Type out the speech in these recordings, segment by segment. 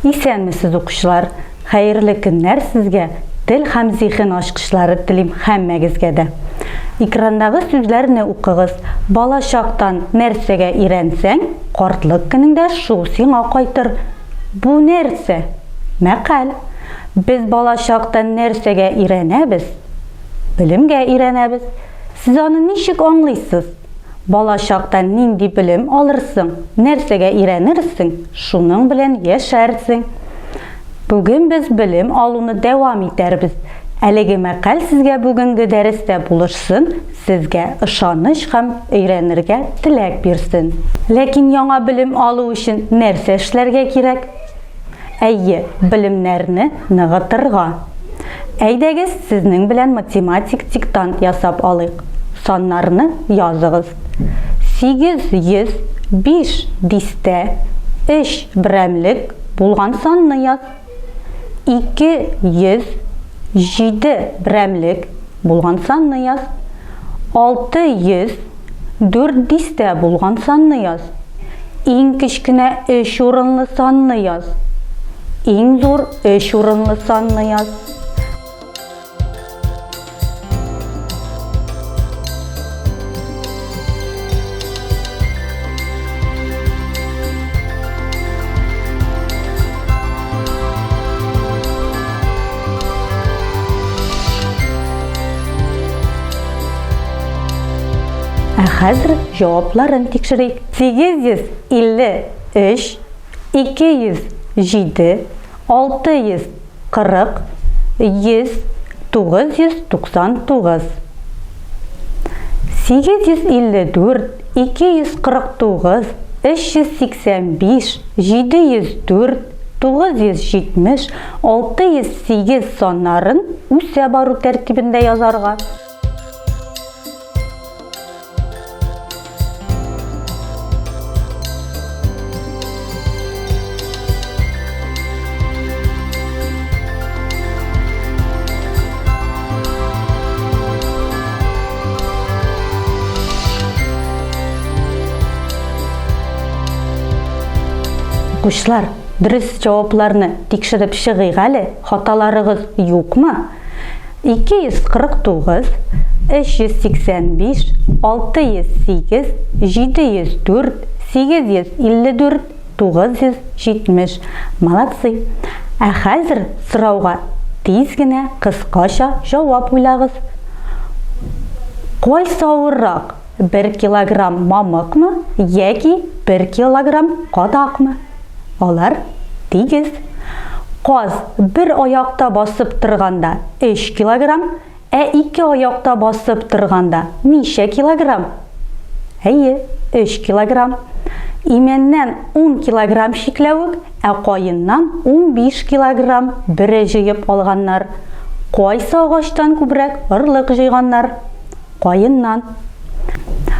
Исәнмесез укучылар, хәерле көннәр сезгә. Тел һәм зиһен ачкычлары телим һәммәгезгә дә. Экрандагы сүзләрне укыгыз. Бала чактан нәрсәгә өйрәнсәң, картлык көнендә шул сиңа кайтыр. Бу нәрсә? Мәкаль. Без бала чактан нәрсәгә өйрәнәбез? Белемгә өйрәнәбез. Сез аны ничек аңлыйсыз? Бала чактан нинди белем алырсың? Нәрсәгә өйрәнерсең? Шуның белән яшәрсең. Бүген без белем алуны дәвам итәрбез. Әлеге мәкаль сезгә бүгенге дәрестә булышсын, сезгә ышаныч һәм өйрәнергә теләк бирсен. Ләкин яңа белем алу өчен нәрсә эшләргә кирәк? Әйе, белемнәрне ныгытырга. Әйдәгез, сезнең белән математик диктант ясап алыйк. Саннарны языгыз. 805 дистә 3 берәмлек булган санны яз. 207 берәмлек булган санны яз. 604 дистә булган санны яз. Иң кечкенә 3 урынлы санны яз. Иң зур 3 урынлы санны яз. Хәзер җавапларын тикшерик. 853, 207, 640, 100, 999. 854, 249, 385, 704, 970, 608 саннарын үсә бару тәртибендә язарга. Укучылар, дөрес җавапларны тикшереп чыгыйк әле. Хаталарыгыз юкмы? 249, 385, 608, 704, 854, 970. Молодцы. Ә хәзер сорауга тиз генә, кыскача җавап уйлагыз. Кайсы авыррак? 1 килограмм мамыкмы яки 1 килограмм кадакмы? Алар тигез. Каз бер аякта басып торганда 3 килограмм, ә 2 аякта басып торганда ничә килограмм? Әйе, 3 килограмм. Имәннән 10 килограмм шикләвек, ә каеннан 15 килограмм бере җыеп алганнар. Кайсы агачтан күбрәк ырлык җыйганнар? Каеннан.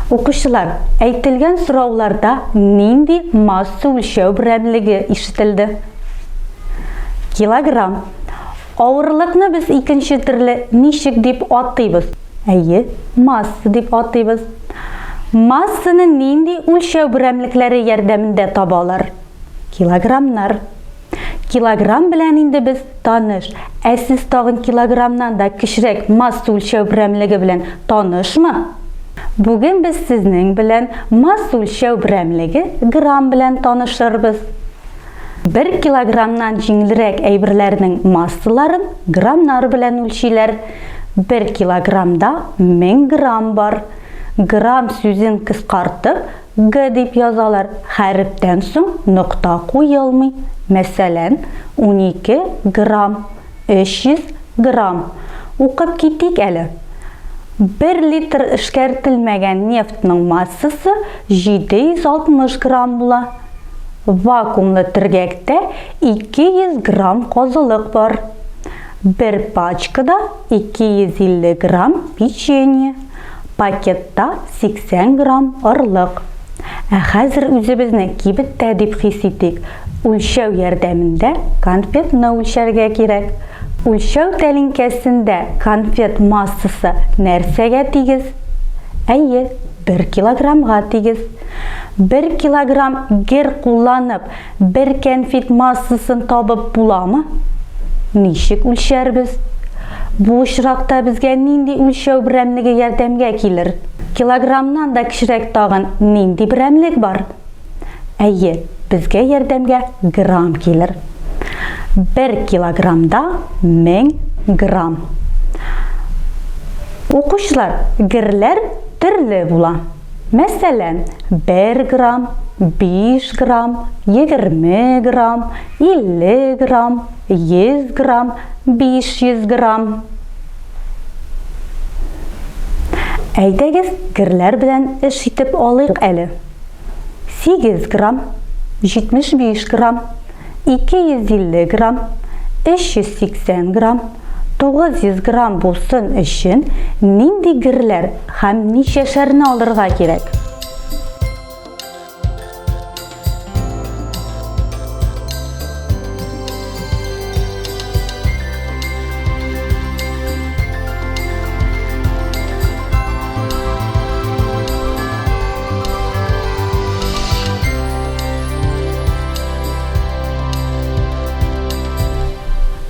Укучылар, әйтелгән сорауларда нинди масса үлчәү берәмлеге ишетелде? Килограмм. Авырлыкны без икенче төрле ничек дип атыйбыз? Әйе, масса дип атыйбыз. Массаны нинди үлчәү берәмлекләре ярдәмендә табалар? Килограммнар. Килограмм белән инде без таныш. Ә сез тагын килограммнан да кечерәк масса үлчәү берәмлеге белән танышмы? Бүген без сезнең белән масса үлчәү берәмлеге грамм белән танышырбыз. 1 килограммнан җиңелрәк әйберләрнең массаларын граммнар белән үлчиләр. 1 килограммда 1000 грамм бар. Грамм сүзен кыскартып Г дип язалар. Хәрефтән соң нокта куелмый. Мәсәлән, 12 грамм, 300 грамм. Укып китик әле. 1 литр эшкәртелмәгән нефтның массасы 760 грамм була. Вакуумлы төргәктә 200 грамм казылык бар. 1 пачкада 250 грамм печенье. Пакетта 80 грамм ырлык. Ә хәзер үзебезне кибеттә дип хис итик. Үлчәү ярдәмендә конфетны үлчәргә кирәк. Үлчәү тәлинкәсендә конфет массасы нәрсәгә тигез? Әйе, 1 килограммга тигез. 1 килограмм гер кулланып, 1 кәнфит массасын табып буламы? Ничек үлчәрбез? Бу очракта безгә нинди үлчәү берәмлеге ярдәмгә килер? Килограммнан да кичерәк тагын нинди берәмлек бар? Әйе, безгә ярдәмгә грамм килер. 1 килограммда 1000 грамм. Укучылар, герләр төрле була. Мәсәлән, 1 грамм, 5 грамм, 20 грамм, 50 грамм, 100 грамм, 500 грамм. Әйдәгез, герләр белән эш итеп алыйк әле. 8 грамм, 75 грамм, 250 грамм, 380 грамм, 900 грамм булсын өчен нинди герләр һәм ничәшәрне алырга кирәк?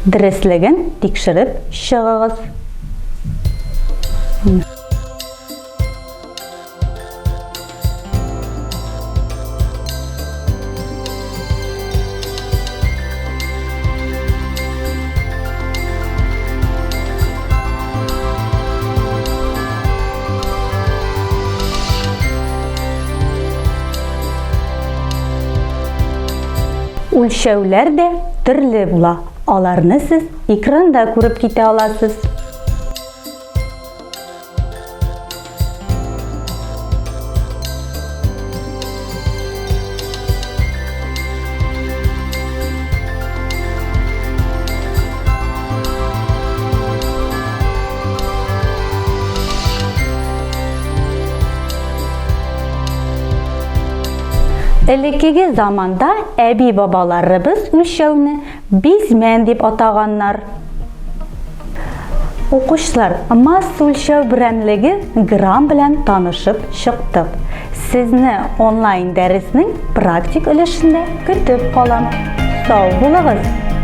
Дәреслеген тикшереп чыгыгыз. Үлчәүләр дә төрле була. Аларны сез экранда күреп китә аласыз. Элеккеге заманда әби-бабаларыбыз үлчәүне бизмән дип атаганнар. Укучылар, масса үлчәү берәмлеге грамм белән танышып чыктык. Сезне онлайн дәреснең практик өлешендә көтеп калам. Сау булыгыз!